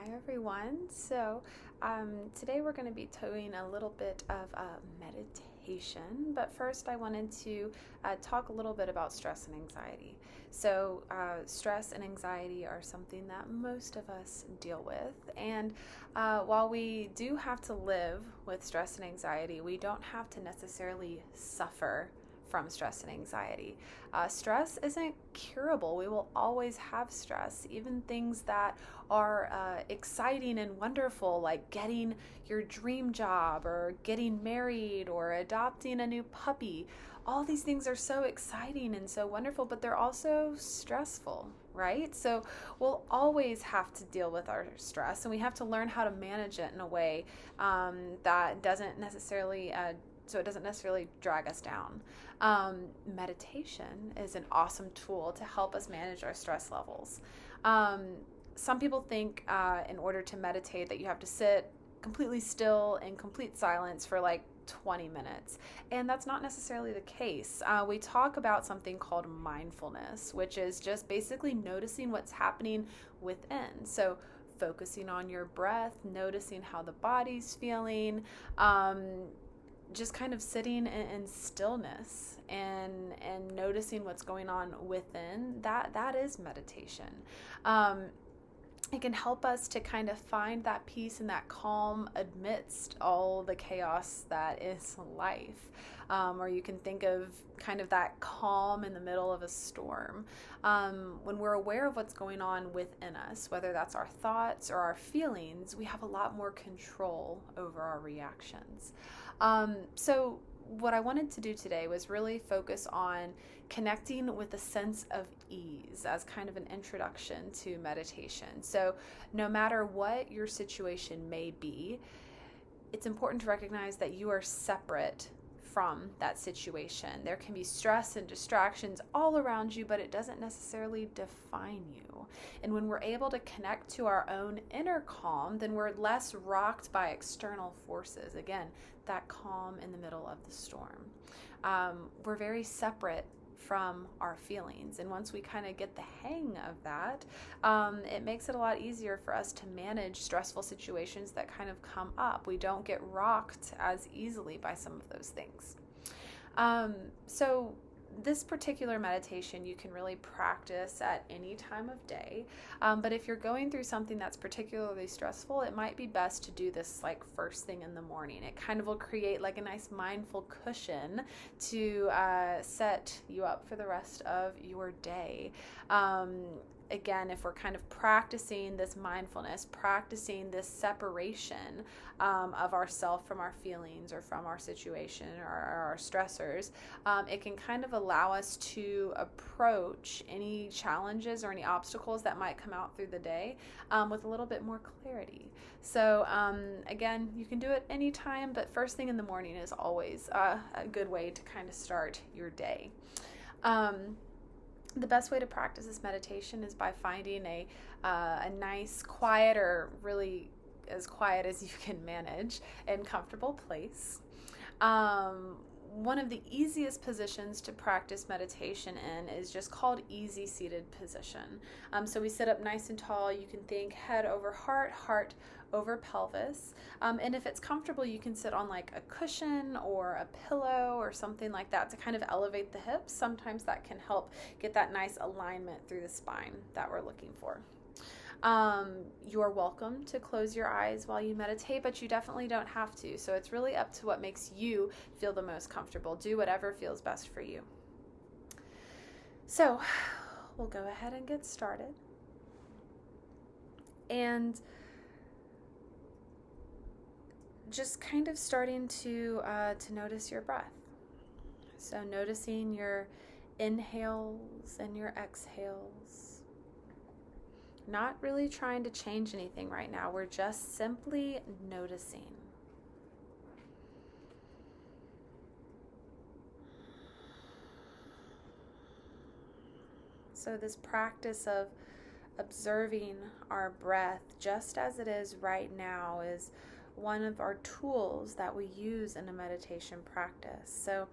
Hi everyone. Today we're going to be doing a little bit of meditation, but first I wanted to talk a little bit about stress and anxiety. Stress and anxiety are something that most of us deal with, and while we do have to live with stress and anxiety, we don't have to necessarily suffer from stress and anxiety. Stress isn't curable. We will always have stress. Even things that are exciting and wonderful, like getting your dream job or getting married or adopting a new puppy, all these things are so exciting and so wonderful, but they're also stressful, right? So we'll always have to deal with our stress, and we have to learn how to manage it in a way that doesn't necessarily so it doesn't necessarily drag us down. Meditation is an awesome tool to help us manage our stress levels. Some people think in order to meditate that you have to sit completely still in complete silence for like 20 minutes, and that's not necessarily the case. We talk about something called mindfulness, which is just basically noticing what's happening within. So focusing on your breath, noticing how the body's feeling, just kind of sitting in stillness and noticing what's going on within, that is meditation. It can help us to kind of find that peace and that calm amidst all the chaos that is life. Or you can think of kind of that calm in the middle of a storm. When we're aware of what's going on within us, whether that's our thoughts or our feelings, we have a lot more control over our reactions. So what I wanted to do today was really focus on connecting with a sense of ease as kind of an introduction to meditation. So no matter what your situation may be, it's important to recognize that you are separate from that situation. There can be stress and distractions all around you, but it doesn't necessarily define you. And when we're able to connect to our own inner calm, then we're less rocked by external forces. Again, that calm in the middle of the storm. We're very separate from our feelings, and once we kind of get the hang of that, it makes it a lot easier for us to manage stressful situations that kind of come up. We don't get rocked as easily by some of those things. So this particular meditation you can really practice at any time of day, but if you're going through something that's particularly stressful, it might be best to do this like first thing in the morning. It kind of will create like a nice mindful cushion to set you up for the rest of your day. Again, if we're kind of practicing this mindfulness, practicing this separation of ourself from our feelings or from our situation or our stressors, it can kind of allow us to approach any challenges or any obstacles that might come out through the day with a little bit more clarity. So again, you can do it anytime, but first thing in the morning is always a good way to kind of start your day. The best way to practice this meditation is by finding a nice, quiet, or really as quiet as you can manage, and comfortable place. One of the easiest positions to practice meditation in is just called easy seated position. So we sit up nice and tall. You can think head over heart, heart over pelvis. And if it's comfortable, you can sit on like a cushion or a pillow or something like that to kind of elevate the hips. Sometimes that can help get that nice alignment through the spine that we're looking for. You're welcome to close your eyes while you meditate, but you definitely don't have to. So it's really up to what makes you feel the most comfortable. Do whatever feels best for you. So we'll go ahead and get started. And just kind of starting to notice your breath. So noticing your inhales and your exhales. Not really trying to change anything right now. We're just simply noticing. So this practice of observing our breath just as it is right now is one of our tools that we use in a meditation practice. So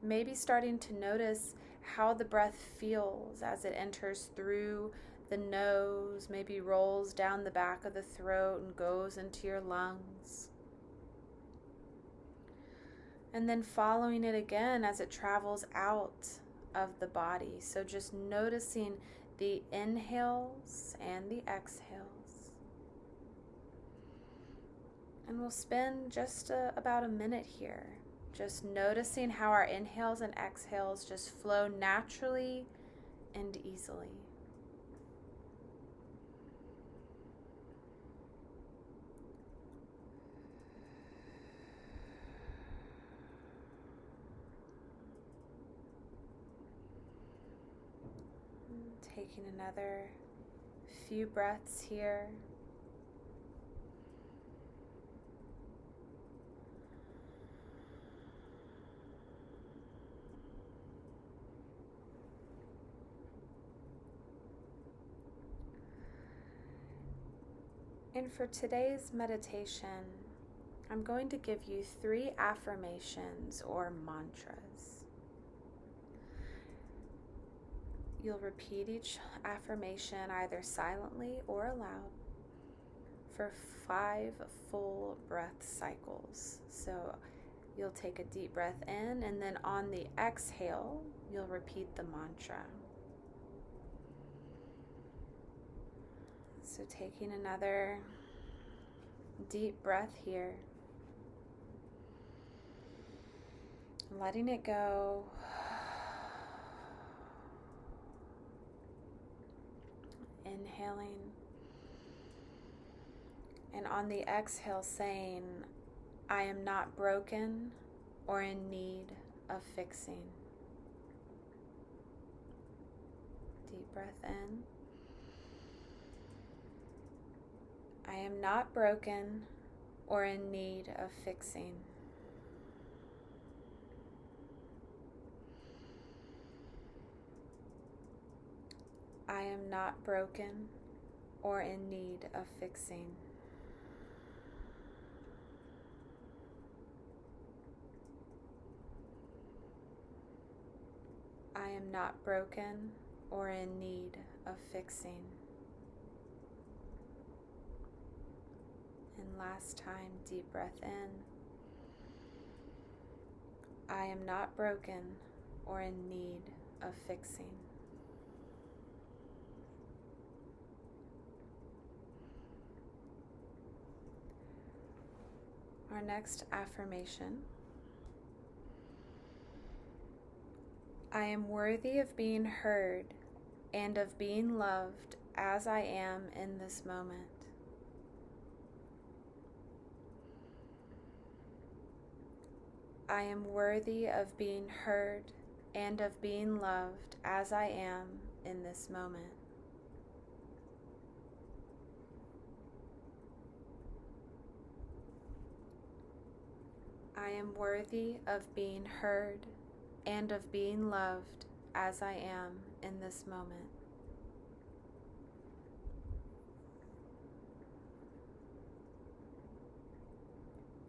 maybe starting to notice how the breath feels as it enters through The nose maybe rolls down the back of the throat and goes into your lungs. And then following it again as it travels out of the body. So just noticing the inhales and the exhales. And we'll spend just about a minute here, just noticing how our inhales and exhales just flow naturally and easily. Taking another few breaths here. And for today's meditation, I'm going to give you 3 affirmations or mantras. You'll repeat each affirmation either silently or aloud for 5 full breath cycles. So you'll take a deep breath in, and then on the exhale, you'll repeat the mantra. So taking another deep breath here, letting it go. Inhaling, and on the exhale saying, I am not broken or in need of fixing. Deep breath in. I am not broken or in need of fixing. I am not broken or in need of fixing. I am not broken or in need of fixing. And last time, deep breath in. I am not broken or in need of fixing. Our next affirmation. I am worthy of being heard and of being loved as I am in this moment. I am worthy of being heard and of being loved as I am in this moment. I am worthy of being heard and of being loved as I am in this moment.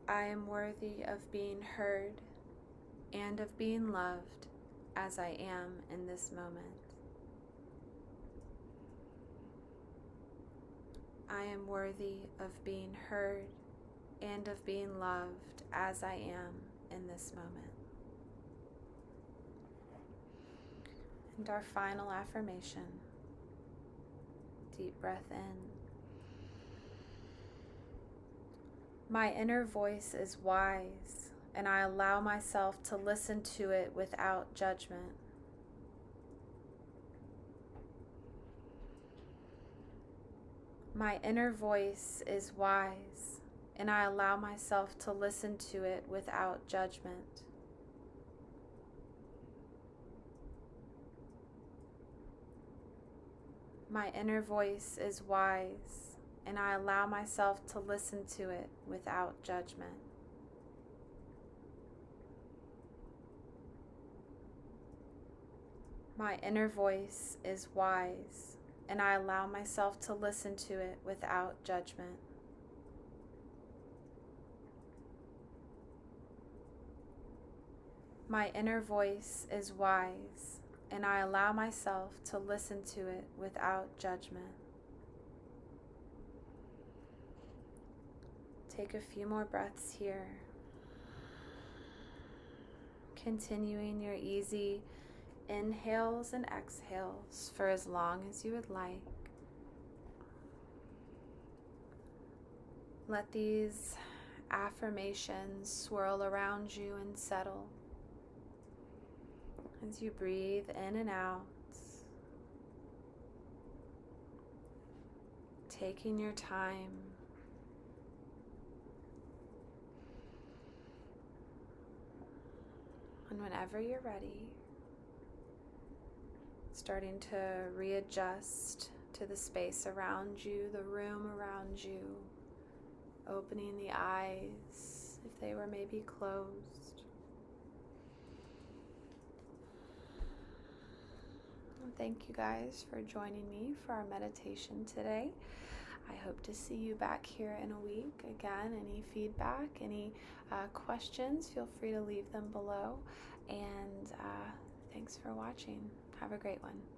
I am worthy of being heard and of being loved as I am in this moment. I am worthy of being heard and of being loved as I am in this moment. And our final affirmation. Deep breath in. My inner voice is wise, and I allow myself to listen to it without judgment. My inner voice is wise, and I allow myself to listen to it without judgment. My inner voice is wise, and I allow myself to listen to it without judgment. My inner voice is wise, and I allow myself to listen to it without judgment. My inner voice is wise, and I allow myself to listen to it without judgment. Take a few more breaths here. Continuing your easy inhales and exhales for as long as you would like. Let these affirmations swirl around you and settle as you breathe in and out, taking your time. And whenever you're ready, starting to readjust to the space around you, the room around you, opening the eyes if they were maybe closed. And thank you guys for joining me for our meditation today. I hope to see you back here in a week. Again, any feedback, any questions, feel free to leave them below. And thanks for watching. Have a great one.